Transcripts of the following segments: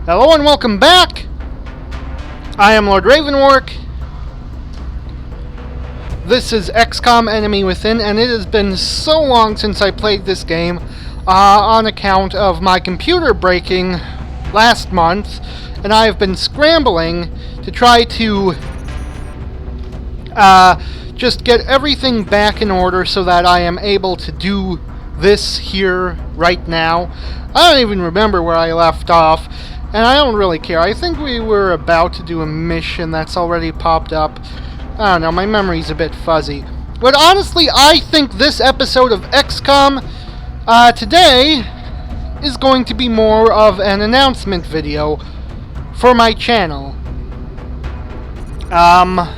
Hello and welcome back! I am Lord Revonworc. This is XCOM Enemy Within, and it has been so long since I played this game on account of my computer breaking last month, and I have been scrambling to try to just get everything back in order so that I am able to do this here right now. I don't even remember where I left off, and I don't really care. I think we were about to do a mission that's already popped up. I don't know, my memory's a bit fuzzy. But honestly, I think this episode of XCOM today is going to be more of an announcement video for my channel. On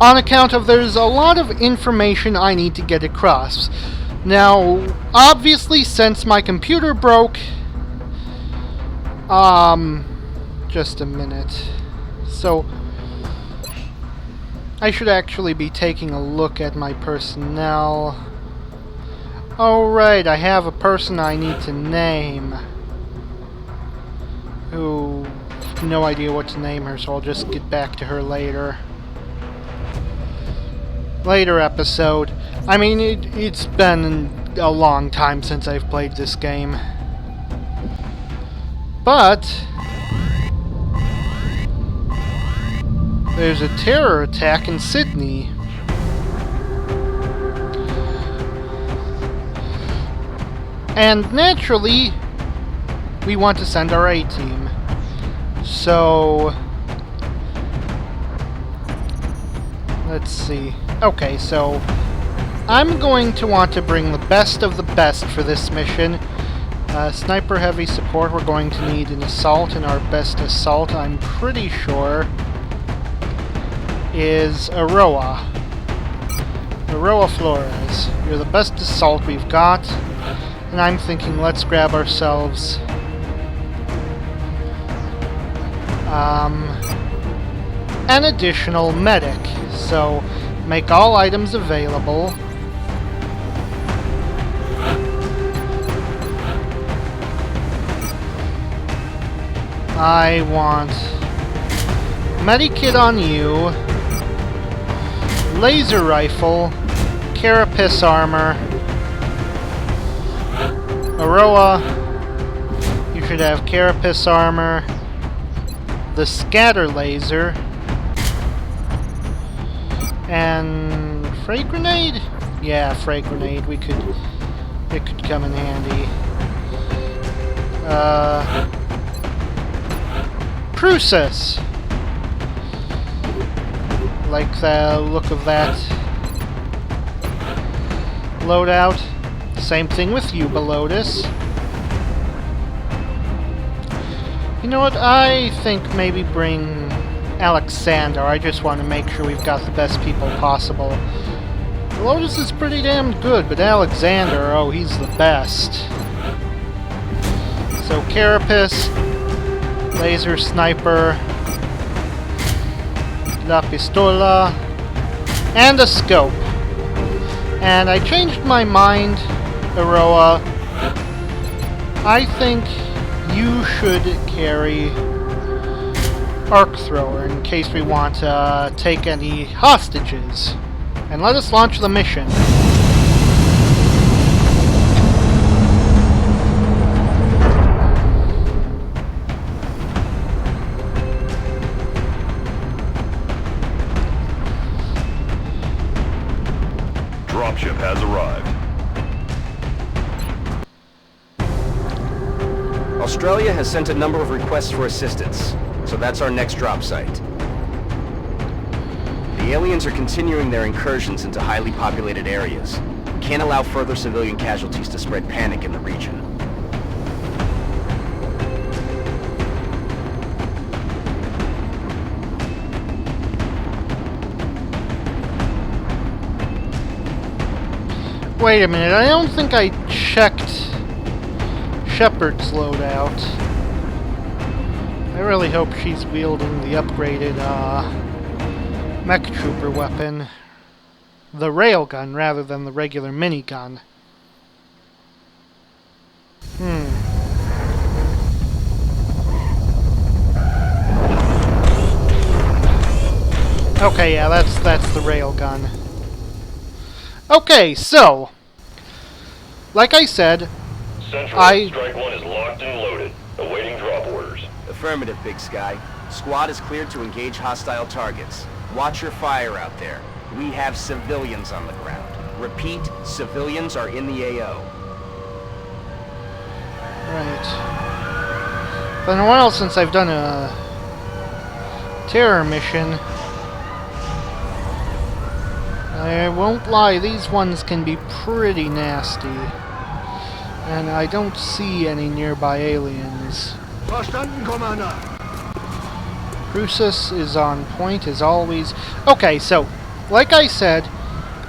account of there's a lot of information I need to get across. Now, obviously, since my computer broke, just a minute. So, I should actually be taking a look at my personnel. Alright, I have a person I need to name. Who, no idea what to name her, so I'll just get back to her later. Later episode. I mean, it's been a long time since I've played this game. But there's a terror attack in Sydney. And naturally, we want to send our A-team. So, let's see. Okay, so I'm going to want to bring the best of the best for this mission. Sniper heavy support, we're going to need an assault, and our best assault, I'm pretty sure, is Aroa. Aroa Flores. You're the best assault we've got, and I'm thinking let's grab ourselves an additional medic. So, make all items available. I want Medikit on you, laser rifle, carapace armor, Aroa, you should have carapace armor, the scatter laser, and frag grenade? Yeah, frag grenade, it could come in handy. Crucis! Like the look of that loadout. Same thing with you, Belotus. You know what? I think maybe bring Alexander. I just want to make sure we've got the best people possible. Belotus is pretty damn good, but Alexander, oh, he's the best. So, Carapace, laser sniper, La Pistola, and a scope. And I changed my mind, Aroa. I think you should carry arc thrower in case we want to take any hostages. And let us launch the mission. Dropship has arrived. Australia has sent a number of requests for assistance, so that's our next drop site. The aliens are continuing their incursions into highly populated areas. We can't allow further civilian casualties to spread panic in the region. Wait a minute, I don't think I checked Shepard's loadout. I really hope she's wielding the upgraded mech trooper weapon. The railgun rather than the regular minigun. Okay, yeah, that's the railgun. Okay, so like I said, Central, Strike 1 is locked and loaded, awaiting drop orders. Affirmative, Big Sky. Squad is cleared to engage hostile targets. Watch your fire out there. We have civilians on the ground. Repeat, civilians are in the AO. Right. Been a while since I've done a terror mission. I won't lie, these ones can be pretty nasty. And I don't see any nearby aliens. Verstanden, Commander. Crucis is on point as always. Okay, so, like I said,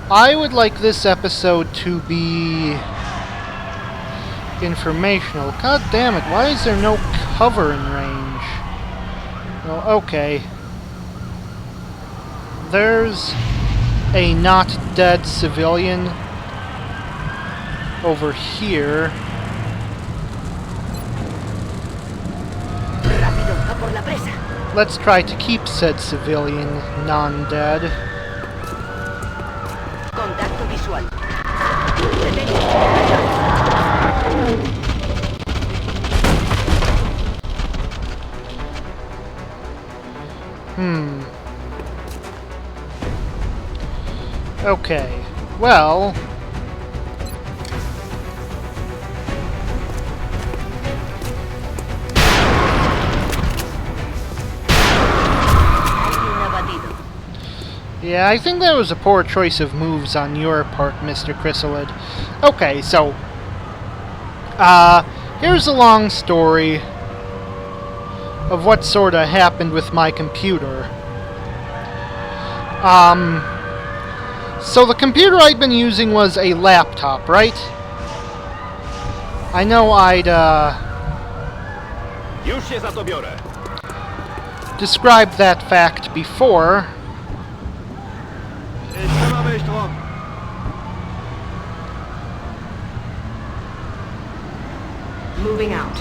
I would like this episode to be informational. God damn it, why is there no cover in range? Well, okay. There's a not dead civilian over here. Let's try to keep said civilian non-dead. Contacto visual. Okay. Well, yeah, I think that was a poor choice of moves on your part, Mr. Chrysalid. Okay, so here's a long story of what sorta happened with my computer. So the computer I'd been using was a laptop, right? I know I'd described that fact before. Moving out.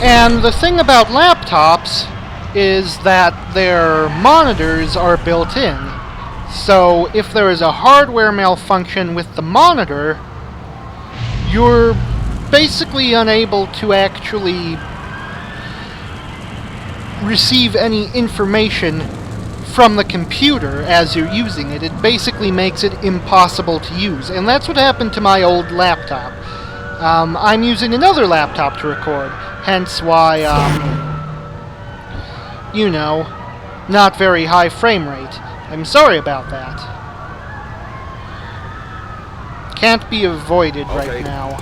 And the thing about laptops is that their monitors are built in. So if there is a hardware malfunction with the monitor, you're basically unable to actually receive any information from the computer as you're using it. It basically makes it impossible to use. And that's what happened to my old laptop. I'm using another laptop to record, hence why, you know, not very high frame rate. I'm sorry about that. Can't be avoided right now.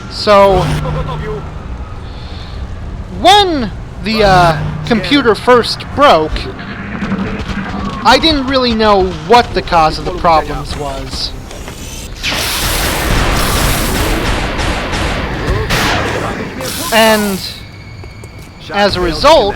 So, when the computer first broke, I didn't really know what the cause of the problems was. And as a result,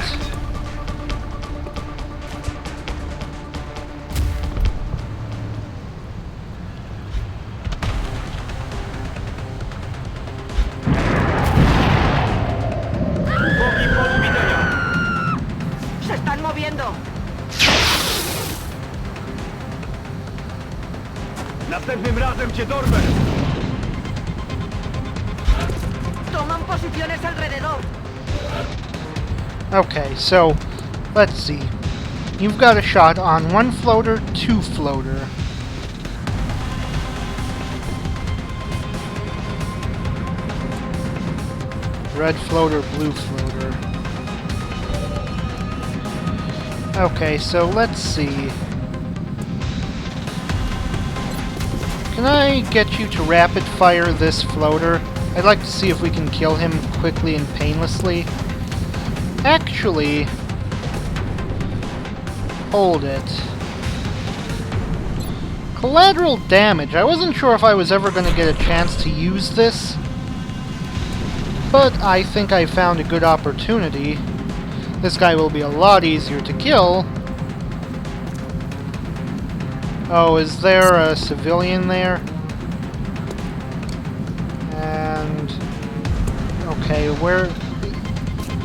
Se están moviendo. Następnym razem cię dorwę! Toman posiciones alrededor. okay, so let's see. You've got a shot on one floater, two floater. Red floater, blue floater. Okay, so let's see. Can I get you to rapid fire this floater? I'd like to see if we can kill him quickly and painlessly. Actually, hold it. Collateral damage. I wasn't sure if I was ever going to get a chance to use this, but I think I found a good opportunity. This guy will be a lot easier to kill. Oh, is there a civilian there? And okay,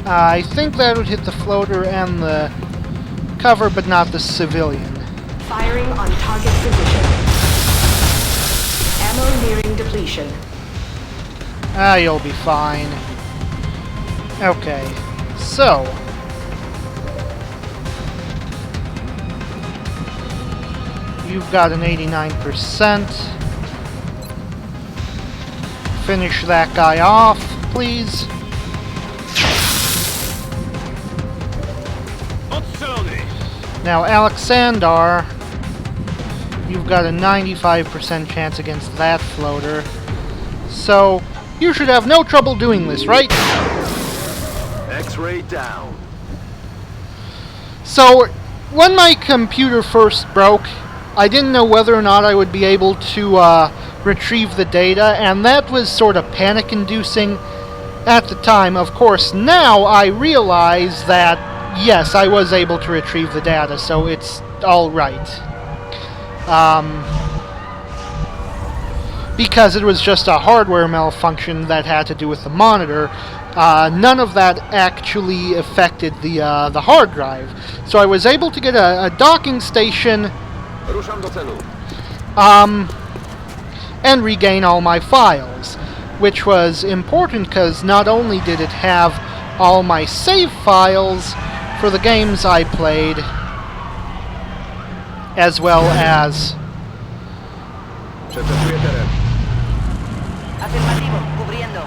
I think that would hit the floater and the cover, but not the civilian. Firing on target position. Ammo nearing depletion. Ah, you'll be fine. Okay, so... You've got an 89%. Finish that guy off, please. Now, Alexander, you've got a 95% chance against that floater. So, you should have no trouble doing this, right? X-ray down. So, when my computer first broke, I didn't know whether or not I would be able to retrieve the data, and that was sort of panic-inducing at the time. Of course, now I realize that, yes, I was able to retrieve the data, so it's all right. Because it was just a hardware malfunction that had to do with the monitor, none of that actually affected the hard drive. So I was able to get a docking station and regain all my files, which was important because not only did it have all my save files for the games I played, as well as Afirmativo, cubriendo.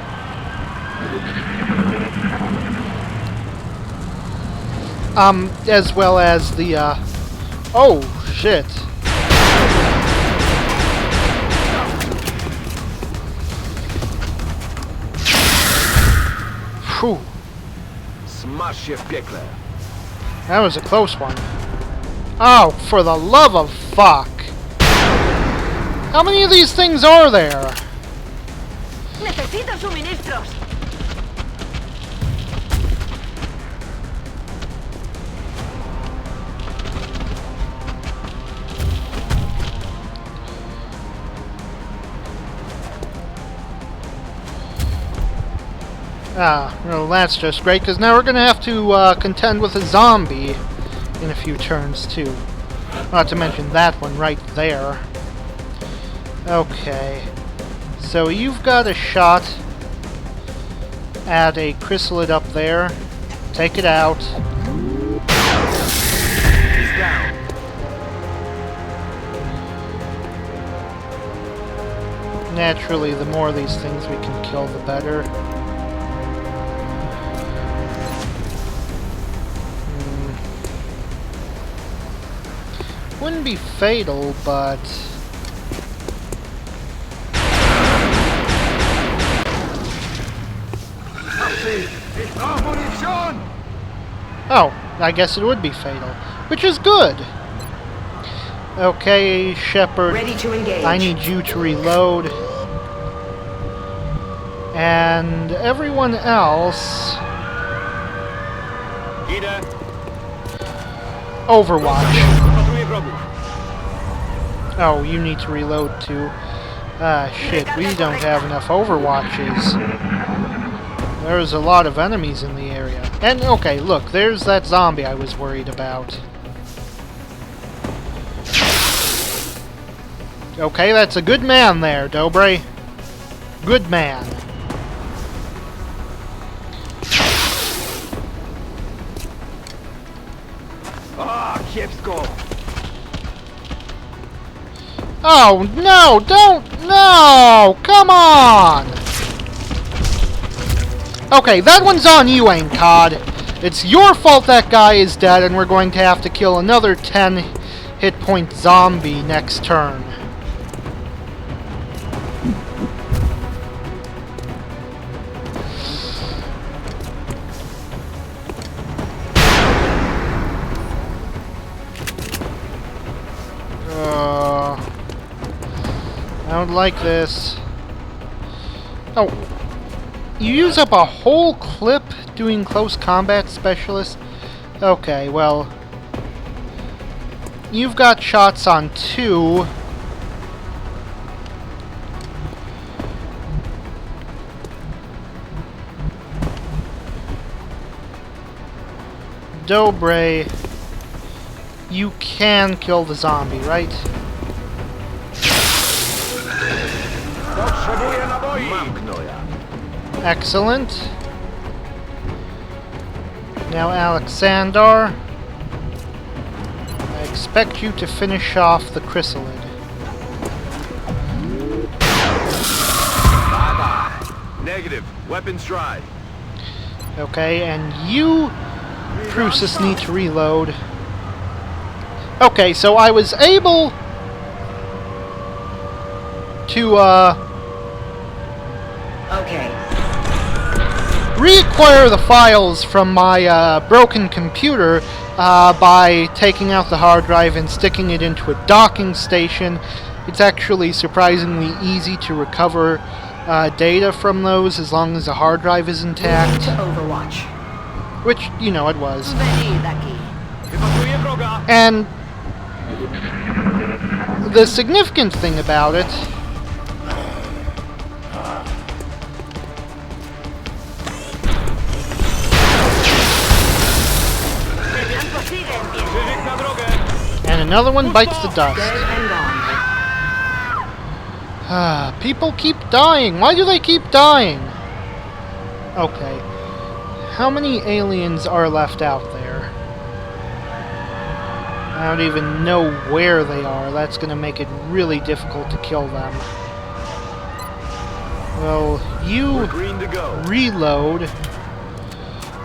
as well as the oh shit. Phew. Smash your pickler. That was a close one. Oh, for the love of fuck. How many of these things are there? Necesito suministros. Ah, well, that's just great, because now we're going to have to contend with a zombie in a few turns, too. Not to mention that one right there. Okay. So you've got a shot at a chrysalid up there. Take it out. He's down. Naturally, the more of these things we can kill, the better. Wouldn't be fatal, but... Oh, I guess it would be fatal, which is good. Okay, Shepard, Ready to engage. I need you to reload. And everyone else... Overwatch. Oh, you need to reload too. Ah, shit, we don't have enough Overwatches. There's a lot of enemies in the area. And, okay, look, there's that zombie I was worried about. Okay, that's a good man there, Dobre. Good man. Ah, kiepsko. Oh, no, don't, no, come on! Okay, that one's on you, Aincod. It's your fault that guy is dead, and we're going to have to kill another 10 hit point zombie next turn. I don't like this. Oh. You use up a whole clip doing close combat specialist? Okay, well... You've got shots on 2. Dobre, you can kill the zombie, right? Potrzebuję naboi! Mam gnoja. Excellent. Now, Alexander, I expect you to finish off the chrysalid. Bye-bye. Negative. Weapons dry. Okay, and you, Crucis, need to reload. Okay, so I was able to, Okay. reacquire the files from my broken computer by taking out the hard drive and sticking it into a docking station. It's actually surprisingly easy to recover data from those as long as the hard drive is Moving intact. to Overwatch. Which, you know, it was. Venid aquí. Wypatruję wroga. And the significant thing about it Krzyżyk na drogę. and another one bites the dust. Dead and gone. People keep dying. Why do they keep dying? Okay. How many aliens are left out there? I don't even know where they are. That's going to make it really difficult to kill them. Well, you We're green to go. reload.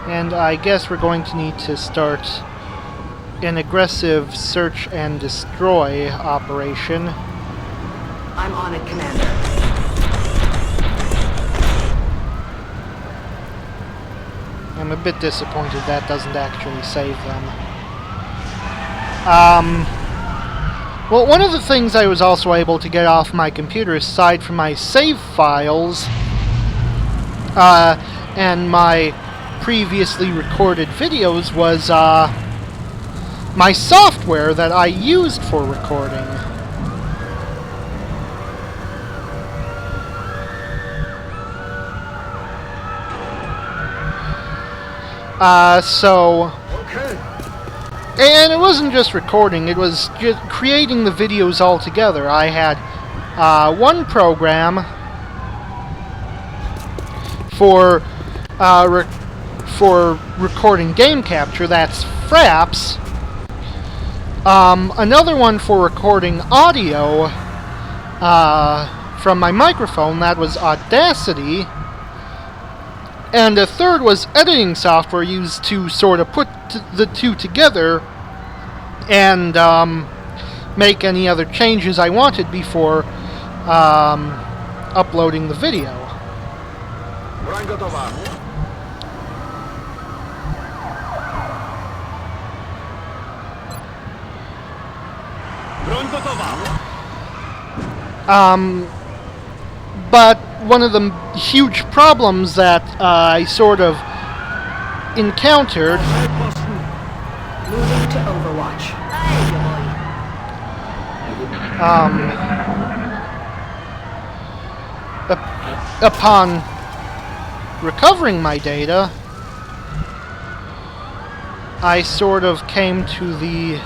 And I guess we're going to need to start an aggressive search and destroy operation. I'm on it, Commander. I'm a bit disappointed that doesn't actually save them. Well, one of the things I was also able to get off my computer, aside from my save files, and my previously recorded videos, was, my software that I used for recording. And it wasn't just recording, it was just creating the videos altogether. I had one program for recording game capture, that's Fraps. Another one for recording audio from my microphone, that was Audacity. And a third was editing software used to sort of put the two together and make any other changes I wanted before uploading the video. Broń gotowa. Broń gotowa. But one of the huge problems that I sort of encountered Moving to Overwatch. upon recovering my data, I sort of came to the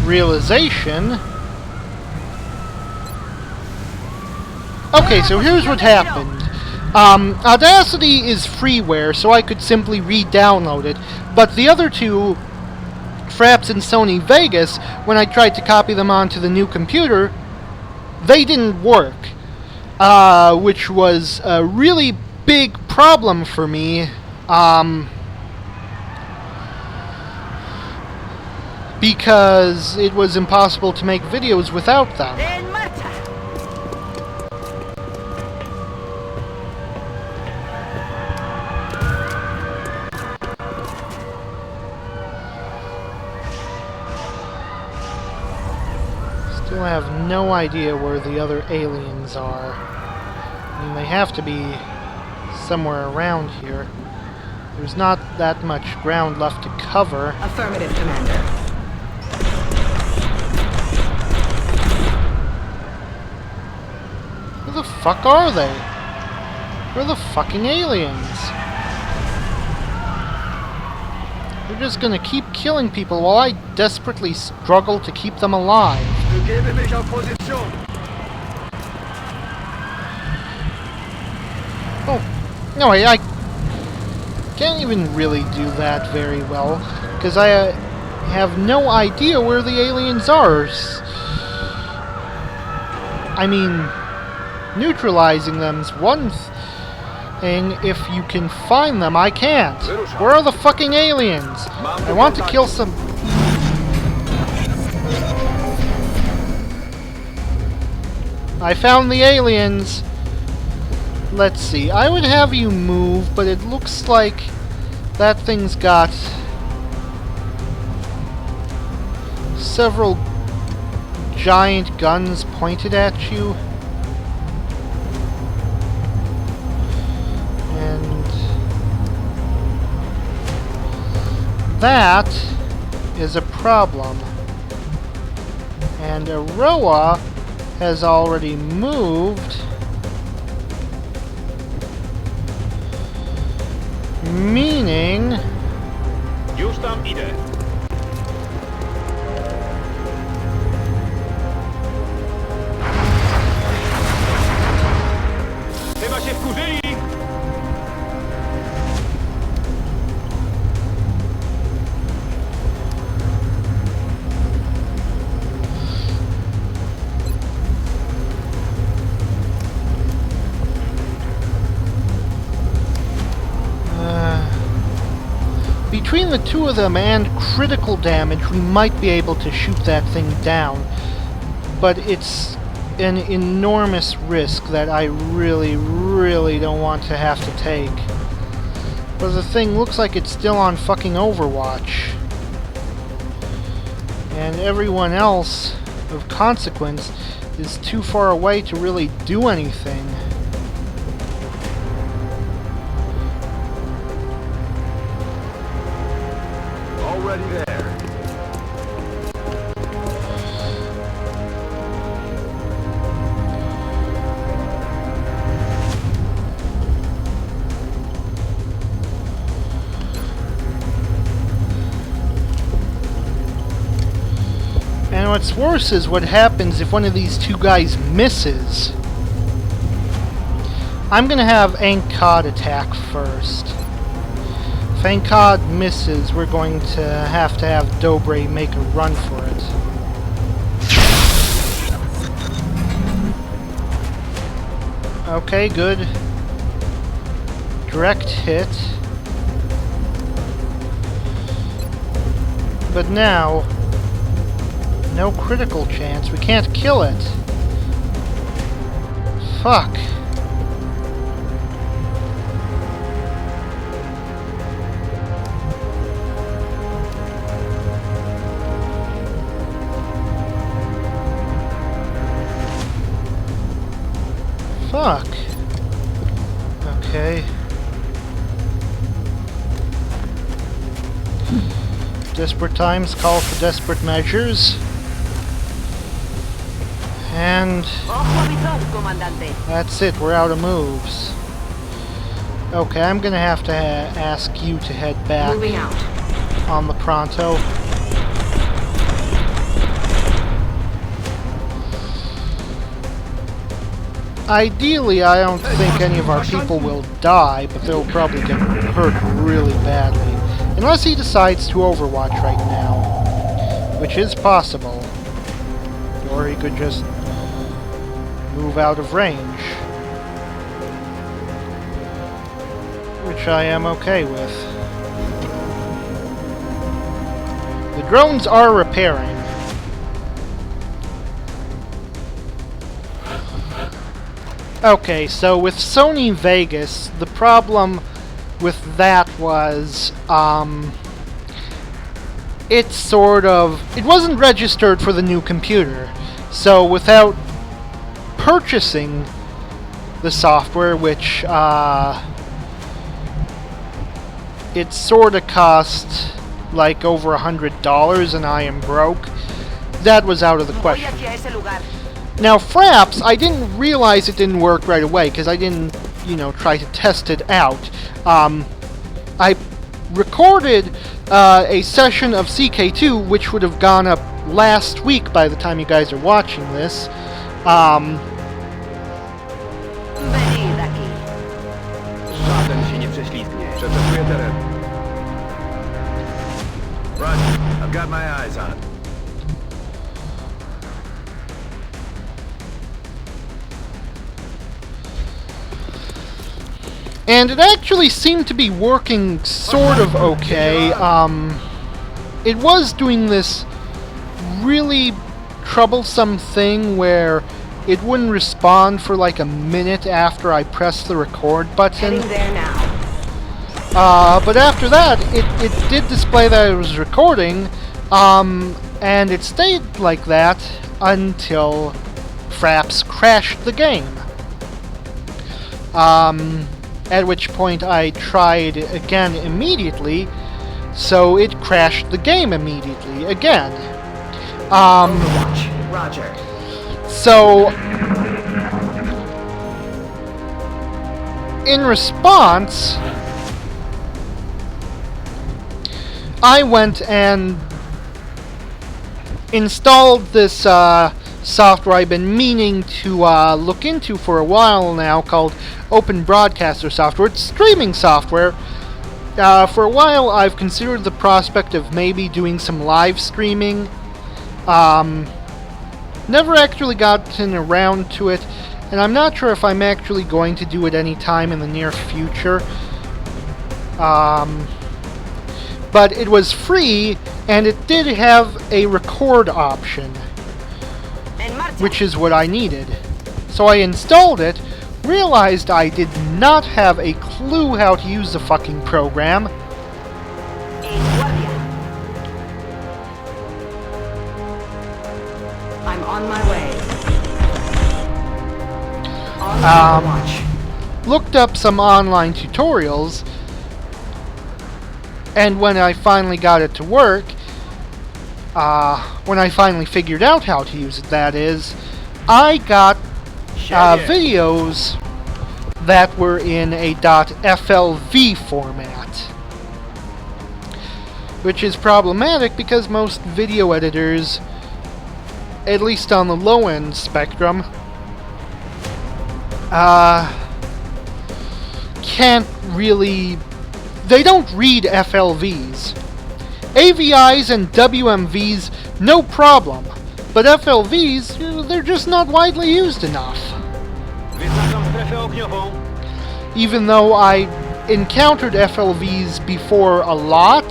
realization. Okay, so here's what happened. Audacity is freeware, so I could simply re-download it, but the other two, Fraps and Sony Vegas, when I tried to copy them onto the new computer, they didn't work, which was a really big problem for me, because it was impossible to make videos without them. En marcha. Still have no idea where the other aliens are. I mean, they have to be somewhere around here. There's not that much ground left to cover. Affirmative, Commander. Where the fuck are they? Where are the fucking aliens? They're just gonna keep killing people while I desperately struggle to keep them alive. Begebe mich auf Position. Oh, no, I can't even really do that very well, because I have no idea where the aliens are. I mean, neutralizing them's one thing. If you can find them, I can't. Where are the fucking aliens? I want to kill some... I found the aliens. Let's see. I would have you move, but it looks like that thing's got several giant guns pointed at you. And that is a problem. And Aroa has already moved. Meaning... Już tam idę. Chyba się wkurzyli! Between the two of them and critical damage, we might be able to shoot that thing down. But it's an enormous risk that I really, really don't want to have to take. But the thing looks like it's still on fucking Overwatch. And everyone else of consequence is too far away to really do anything. Already there. And what's worse is what happens if one of these two guys misses. I'm gonna have Ankad attack first. If Ankad misses, we're going to have Dobre make a run for it. Okay, good. Direct hit. But now, no critical chance. We can't kill it. Fuck. Fuck. Okay. Desperate times call for desperate measures. And that's it, we're out of moves. Okay, I'm gonna have to ask you to head back Moving out. on the Pronto. Ideally, I don't think any of our people will die, but they'll probably get hurt really badly. Unless he decides to Overwatch right now, which is possible. Or he could just move out of range, which I am okay with. The drones are repairing. Okay, so with Sony Vegas, the problem with that was, it wasn't registered for the new computer. So without purchasing the software, which, it sort of cost like over $100 and I am broke, that was out of the question. Now Fraps, I didn't realize it didn't work right away because I didn't you know, try to test it out. I recorded a session of CK2, which would have gone up last week by the time you guys are watching this. Veni taki. Żaden się nie prześlizgnie. Przeczekuję teren. Roger. I've got my eyes on it. And it actually seemed to be working sort of okay. It was doing this really troublesome thing where it wouldn't respond for like a minute after I pressed the record button. Heading there now. But after that, it did display that it was recording, and it stayed like that until Fraps crashed the game. At which point I tried again immediately, so it crashed the game immediately again. Overwatch. Roger. So, in response, I went and installed this software I've been meaning to look into for a while now, called Open Broadcaster software. It's streaming software. For a while I've considered the prospect of maybe doing some live streaming. Never actually gotten around to it, and I'm not sure if I'm actually going to do it anytime in the near future. But it was free, and it did have a record option, En marcha. which is what I needed. So I installed it, realized I did not have a clue how to use the fucking program, En guardia. I'm on my way. On Overwatch. looked up some online tutorials, and when I finally got it to work, when I finally figured out how to use it, that is, I got videos that were in a .flv format, which is problematic because most video editors, at least on the low-end spectrum, can't really... They don't read FLVs. AVIs and WMVs, no problem. But FLVs, they're just not widely used enough. Wyznaczam strefę ogniową. Even though I encountered FLVs before a lot,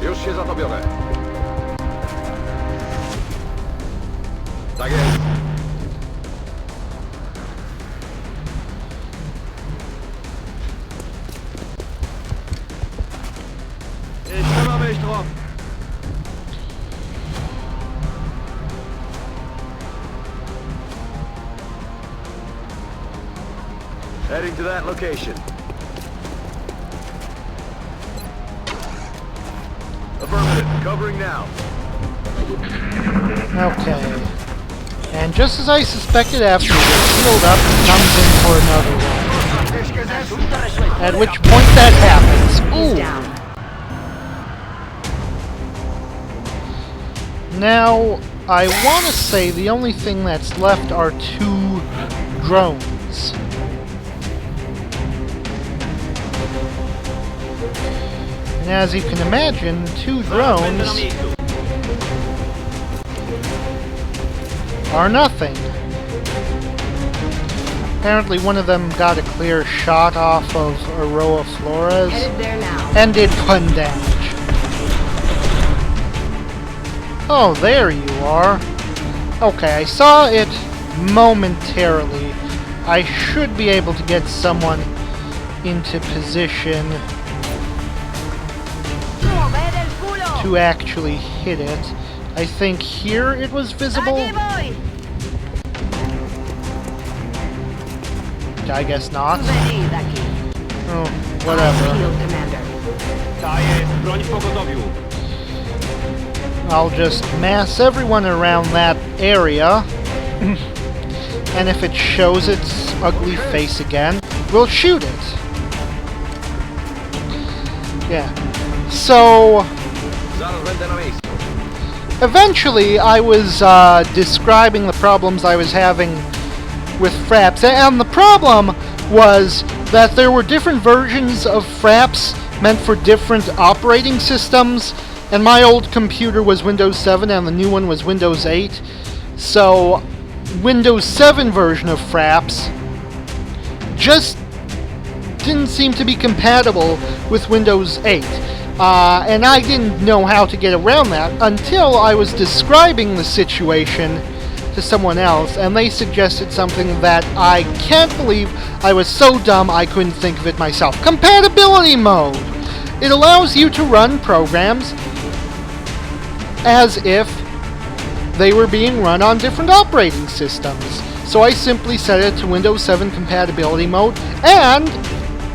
Już się za to biorę. Tak jest. Ich kümmere mich drum. Heading to that location. Affirmative. Covering now. okay. And just as I suspected, after it gets healed up, it comes in for another one. At which point that happens. He's Ooh. down. Now, I want to say the only thing that's left are 2 drones. And as you can imagine, 2 drones are nothing. Apparently one of them got a clear shot off of Aroa Flores Headed there now. and did 1 damage. Oh, there you are. Okay, I saw it momentarily. I should be able to get someone into position to actually hit it. I think here it was visible. I guess not. Veni taki. Oh, whatever. Field commander. Daję broń w pogotowiu. I'll just mass everyone around that area. and if it shows its ugly face again, we'll shoot it. Yeah. So, eventually I was describing the problems I was having with Fraps, and the problem was that there were different versions of Fraps meant for different operating systems, and my old computer was Windows 7 and the new one was Windows 8. So, Windows 7 version of Fraps just didn't seem to be compatible with Windows 8. And I didn't know how to get around that until I was describing the situation to someone else, and they suggested something that I can't believe I was so dumb I couldn't think of it myself. Compatibility mode! It allows you to run programs as if they were being run on different operating systems. So I simply set it to Windows 7 compatibility mode, and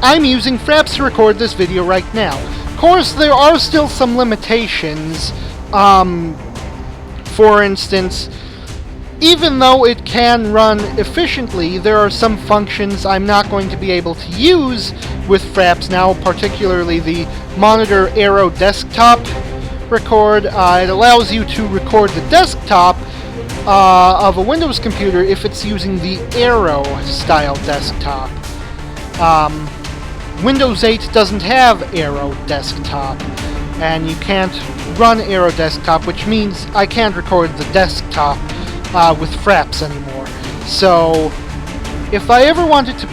I'm using Fraps to record this video right now. Of course, there are still some limitations. For instance, even though it can run efficiently, there are some functions I'm not going to be able to use with Fraps now, particularly the Monitor Aero Desktop record. It allows you to record the desktop of a Windows computer if it's using the Aero style desktop. Windows 8 doesn't have Aero Desktop, and you can't run Aero Desktop, which means I can't record the desktop with Fraps anymore. So, if I ever wanted to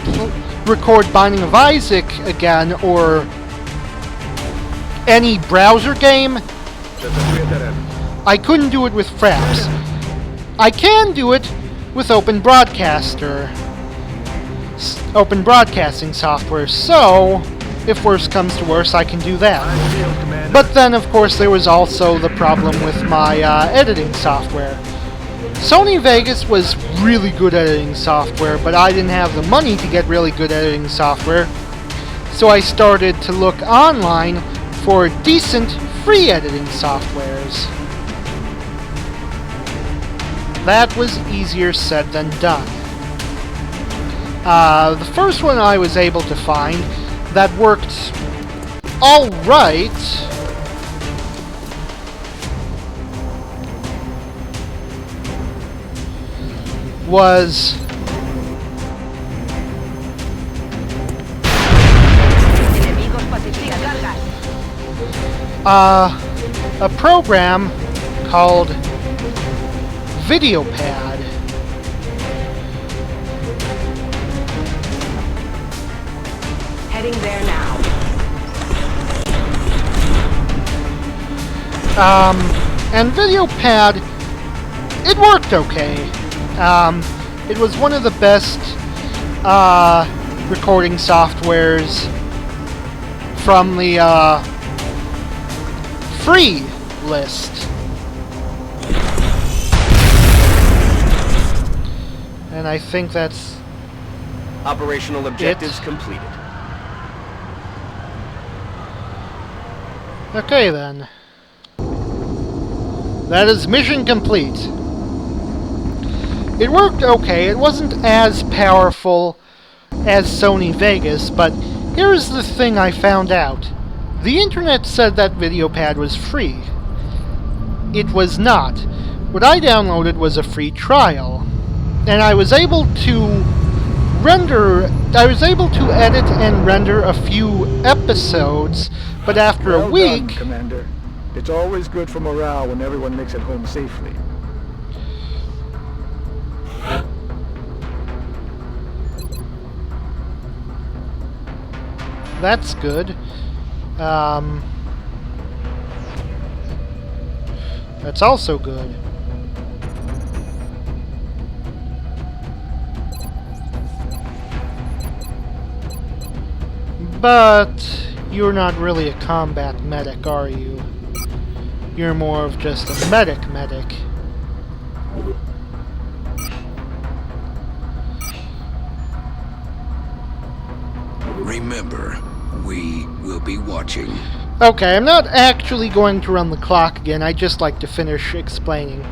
record Binding of Isaac again, or any browser game, I couldn't do it with Fraps. I can do it with Open Broadcasting software, so if worse comes to worse, I can do that. But then, of course, there was also the problem with my editing software. Sony Vegas was really good editing software, but I didn't have the money to get really good editing software, so I started to look online for decent free editing softwares. That was easier said than done. The first one I was able to find that worked alright was a program called VideoPad. Heading there now. And VideoPad, it worked okay. It was one of the best recording softwares from the free list. And I think that's Operational objectives completed. okay then. That is mission complete. It worked okay. It wasn't as powerful as Sony Vegas, but here's the thing I found out. The internet said that VideoPad was free. It was not. What I downloaded was a free trial, and I was able to edit and render a few episodes, but after a week... Done, Commander. It's always good for morale when everyone makes it home safely. That's good. That's also good. But you're not really a combat medic, are you? You're more of just a medic. Remember, we will be watching. Okay, I'm not actually going to run the clock again, I just like to finish explaining.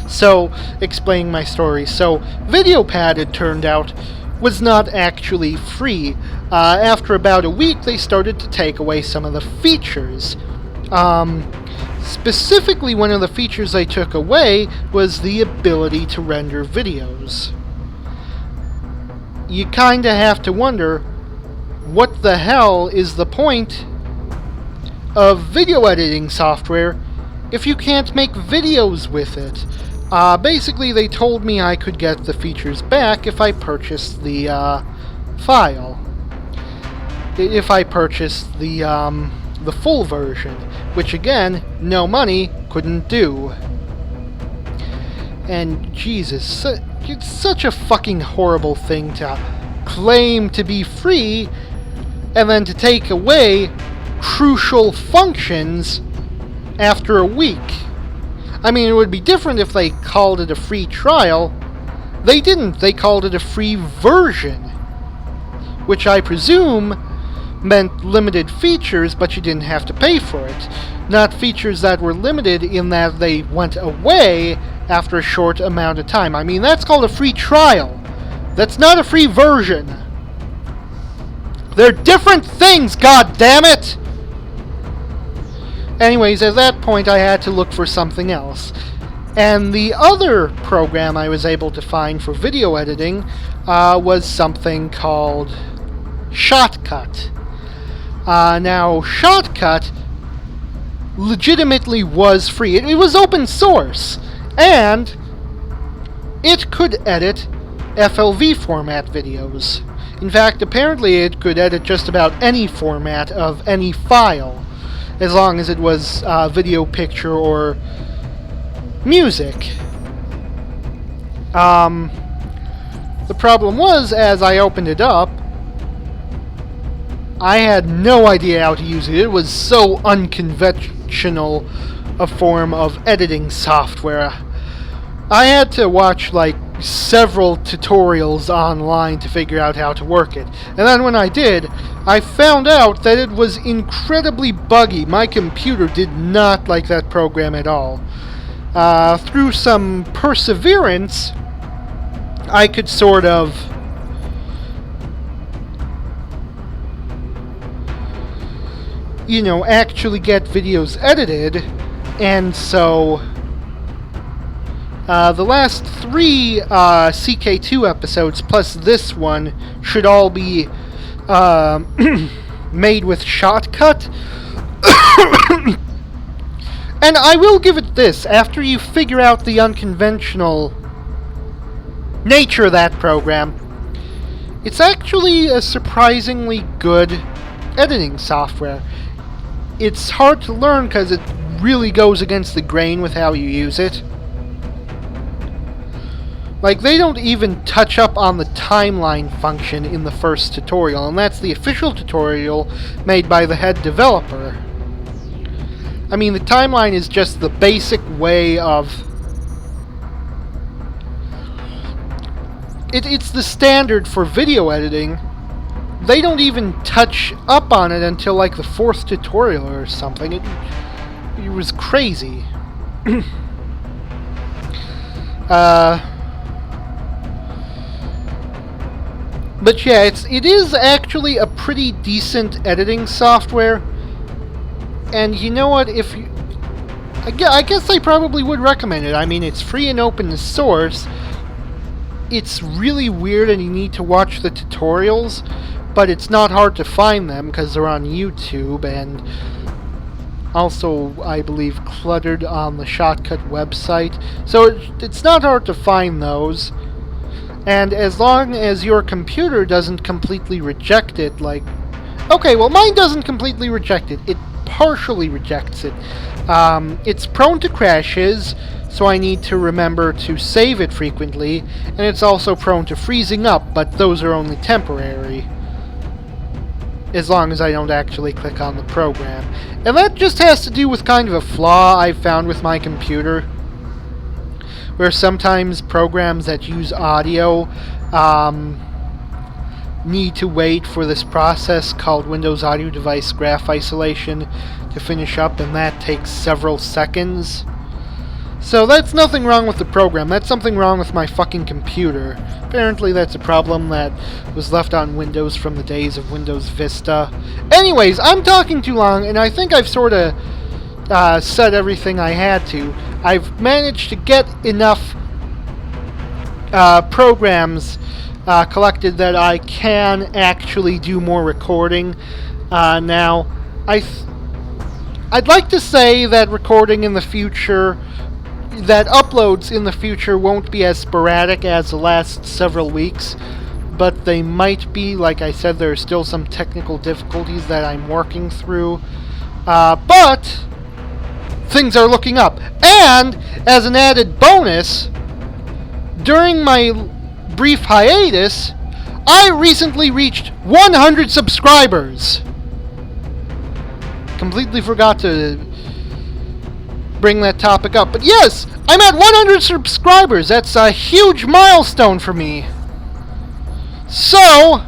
So, explaining my story. So, VideoPad, it turned out, was not actually free. After about a week, they started to take away some of the features. Specifically, one of the features they took away was the ability to render videos. You kinda have to wonder, what the hell is the point of video editing software if you can't make videos with it? Basically, they told me I could get the features back if I purchased the file. If I purchased the full version, which again, no money, couldn't do. And Jesus, it's such a fucking horrible thing to claim to be free and then to take away crucial functions after a week. I mean, it would be different if they called it a free trial. They didn't. They called it a free version, which I presume meant limited features, but you didn't have to pay for it. Not features that were limited in that they went away after a short amount of time. I mean, that's called a free trial. That's not a free version. They're different things, god damn it! Anyways, at that point I had to look for something else. And the other program I was able to find for video editing was something called Shotcut. Now, Shotcut legitimately was free. It was open source, and it could edit FLV format videos. In fact, apparently it could edit just about any format of any file, as long as it was video, picture, or music. The problem was, as I opened it up, I had no idea how to use it. It was so unconventional a form of editing software. I had to watch like several tutorials online to figure out how to work it. And then when I did, I found out that it was incredibly buggy. My computer did not like that program at all. Through some perseverance, I could sort of actually get videos edited, and so the last 3 CK2 episodes plus this one should all be made with Shotcut. And I will give it this, after you figure out the unconventional nature of that program, it's actually a surprisingly good editing software. It's hard to learn because it really goes against the grain with how you use it. Like, they don't even touch up on the timeline function in the first tutorial, and that's the official tutorial made by the head developer. I mean, the timeline is just the basic way of... It's the standard for video editing. They don't even touch up on it until like the 4th tutorial or something. It was crazy. But yeah, it is actually a pretty decent editing software. And you know what, I guess I probably would recommend it. I mean, it's free and open source. It's really weird and you need to watch the tutorials, but it's not hard to find them because they're on YouTube and also, I believe, cluttered on the Shotcut website. So it's not hard to find those. And as long as your computer doesn't completely reject it, like... Okay, well, mine doesn't completely reject it. It partially rejects it. It's prone to crashes, so I need to remember to save it frequently, and it's also prone to freezing up, but those are only temporary, as long as I don't actually click on the program. And that just has to do with kind of a flaw I found with my computer, where sometimes programs that use audio need to wait for this process called Windows Audio Device Graph Isolation to finish up, and that takes several seconds. So that's nothing wrong with the program. That's something wrong with my fucking computer. Apparently that's a problem that was left on Windows from the days of Windows Vista. Anyways, I'm talking too long, and I think I've sort of said everything I had to. I've managed to get enough programs collected that I can actually do more recording. Now, I'd like to say that recording in the future, that uploads in the future won't be as sporadic as the last several weeks, but they might be. Like I said, there are still some technical difficulties that I'm working through, but things are looking up. And as an added bonus, during my brief hiatus, I recently reached 100 subscribers. Completely forgot to bring that topic up. But yes, I'm at 100 subscribers. That's a huge milestone for me. So,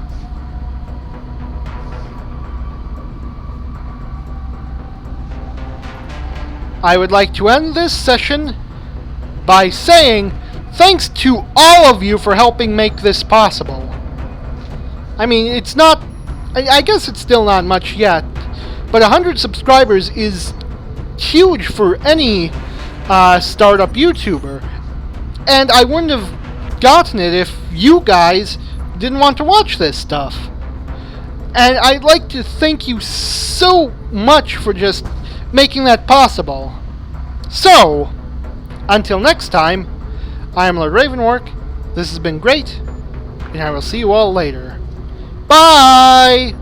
I would like to end this session by saying thanks to all of you for helping make this possible. I mean, it's not... I guess it's still not much yet, but 100 subscribers is huge for any startup YouTuber. And I wouldn't have gotten it if you guys didn't want to watch this stuff. And I'd like to thank you so much for just making that possible. So, until next time, I am Lord Revonworc. This has been great, and I will see you all later. Bye!